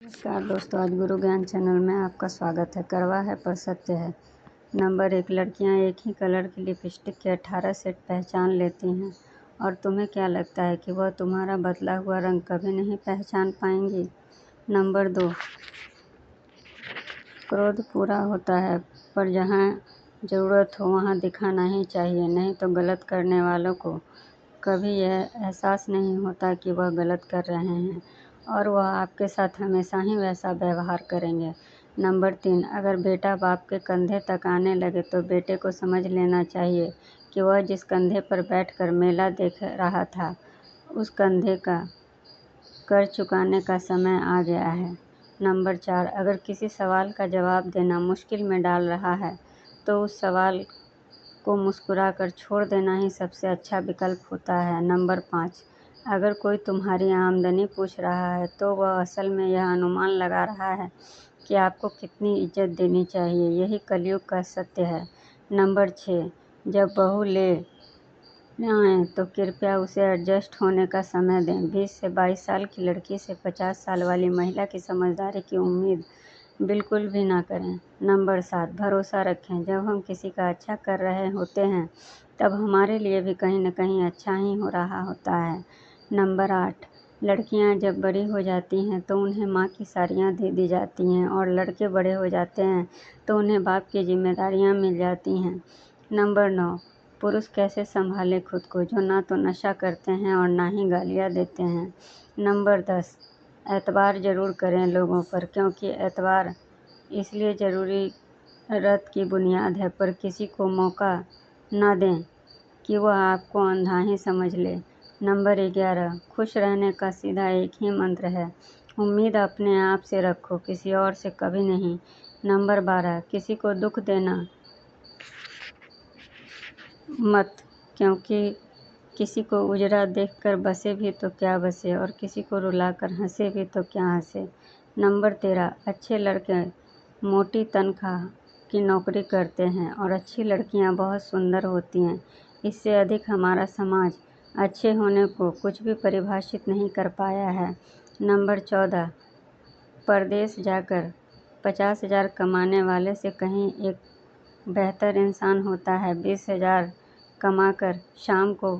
नमस्कार दोस्तों, आज गुरु ज्ञान चैनल में आपका स्वागत है। करवा है पर सत्य है। नंबर 1, लड़कियां एक ही कलर की लिपस्टिक के 18 सेट पहचान लेती हैं और तुम्हें क्या लगता है कि वह तुम्हारा बदला हुआ रंग कभी नहीं पहचान पाएंगी। नंबर 2, क्रोध पूरा होता है पर जहां ज़रूरत हो वहां दिखाना ही चाहिए, नहीं तो गलत करने वालों को कभी यह एहसास नहीं होता कि वह गलत कर रहे हैं और वह आपके साथ हमेशा ही वैसा व्यवहार करेंगे। नंबर 3, अगर बेटा बाप के कंधे तक आने लगे तो बेटे को समझ लेना चाहिए कि वह जिस कंधे पर बैठकर मेला देख रहा था, उस कंधे का कर चुकाने का समय आ गया है। नंबर 4, अगर किसी सवाल का जवाब देना मुश्किल में डाल रहा है तो उस सवाल को मुस्कुराकर छोड़ देना ही सबसे अच्छा विकल्प होता है। नंबर 5, अगर कोई तुम्हारी आमदनी पूछ रहा है तो वह असल में यह अनुमान लगा रहा है कि आपको कितनी इज्जत देनी चाहिए। यही कलयुग का सत्य है। नंबर 6, जब बहू ले आएँ तो कृपया उसे एडजस्ट होने का समय दें। 20 से 22 साल की लड़की से 50 साल वाली महिला की समझदारी की उम्मीद बिल्कुल भी ना करें। नंबर 7, भरोसा रखें। जब हम किसी का अच्छा कर रहे होते हैं तब हमारे लिए भी कहीं न कहीं अच्छा ही हो रहा होता है। नंबर 8, लड़कियां जब बड़ी हो जाती हैं तो उन्हें माँ की साड़ियाँ दे दी जाती हैं और लड़के बड़े हो जाते हैं तो उन्हें बाप की जिम्मेदारियाँ मिल जाती हैं। नंबर 9, पुरुष कैसे संभाले खुद को, जो ना तो नशा करते हैं और ना ही गालियाँ देते हैं। नंबर 10, एतबार ज़रूर करें लोगों पर, क्योंकि एतबार इसलिए ज़रूरत की बुनियाद है, पर किसी को मौका ना दें कि वह आपको अंधा ही समझ ले। नंबर 11, खुश रहने का सीधा एक ही मंत्र है, उम्मीद अपने आप से रखो, किसी और से कभी नहीं। नंबर 12, किसी को दुख देना मत, क्योंकि किसी को उजरा देखकर बसे भी तो क्या बसे और किसी को रुलाकर हंसे भी तो क्या हंसे। नंबर 13, अच्छे लड़के मोटी तनख्वाह की नौकरी करते हैं और अच्छी लड़कियां बहुत सुंदर होती हैं। इससे अधिक हमारा समाज अच्छे होने को कुछ भी परिभाषित नहीं कर पाया है। नंबर 14, परदेश जाकर 50,000 कमाने वाले से कहीं एक बेहतर इंसान होता है 20,000 कमाकर शाम को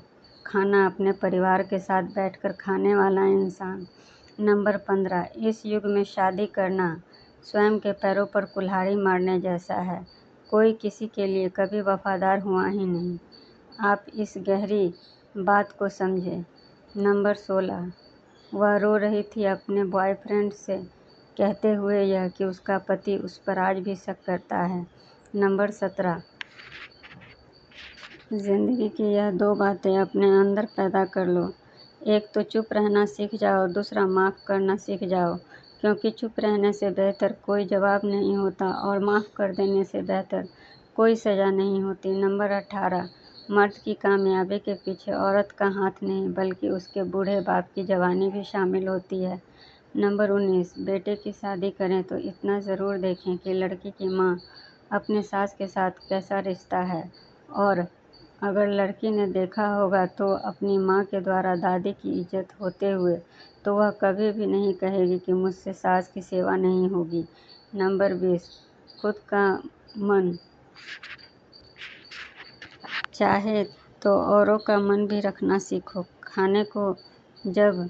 खाना अपने परिवार के साथ बैठकर खाने वाला इंसान। नंबर 15, इस युग में शादी करना स्वयं के पैरों पर कुल्हाड़ी मारने जैसा है। कोई किसी के लिए कभी वफादार हुआ ही नहीं। आप इस गहरी बात को समझें। नंबर 16, वह रो रही थी अपने बॉयफ्रेंड से कहते हुए यह कि उसका पति उस पर आज भी शक करता है। नंबर 17, ज़िंदगी की यह 2 बातें अपने अंदर पैदा कर लो। एक तो चुप रहना सीख जाओ, दूसरा माफ़ करना सीख जाओ, क्योंकि चुप रहने से बेहतर कोई जवाब नहीं होता और माफ़ कर देने से बेहतर कोई सज़ा नहीं होती। नंबर 18, मर्द की कामयाबी के पीछे औरत का हाथ नहीं बल्कि उसके बूढ़े बाप की जवानी भी शामिल होती है। नंबर 19, बेटे की शादी करें तो इतना ज़रूर देखें कि लड़की की माँ अपने सास के साथ कैसा रिश्ता है, और अगर लड़की ने देखा होगा तो अपनी माँ के द्वारा दादी की इज्जत होते हुए तो वह कभी भी नहीं कहेगी कि मुझसे सास की सेवा नहीं होगी। नंबर 20, खुद का मन चाहे तो औरों का मन भी रखना सीखो। खाने को जब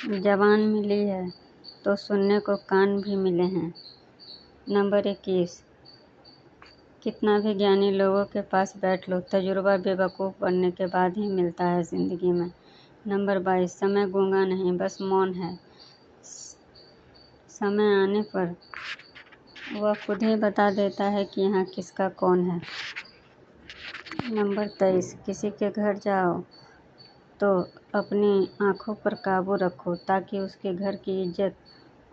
ज़बान मिली है तो सुनने को कान भी मिले हैं। नंबर 21, कितना भी ज्ञानी लोगों के पास बैठ लो, तजुर्बा बेवकूफ़ बनने के बाद ही मिलता है ज़िंदगी में। नंबर 22, समय गूंगा नहीं बस मौन है। समय आने पर वह खुद ही बता देता है कि यहाँ किसका कौन है। नंबर 23, किसी के घर जाओ तो अपनी आँखों पर काबू रखो ताकि उसके घर की इज्जत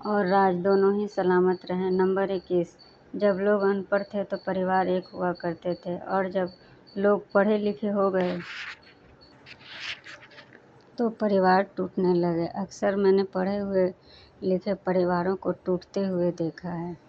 और राज दोनों ही सलामत रहें। नंबर 21, जब लोग अनपढ़ थे तो परिवार एक हुआ करते थे और जब लोग पढ़े लिखे हो गए तो परिवार टूटने लगे। अक्सर मैंने पढ़े हुए लिखे परिवारों को टूटते हुए देखा है।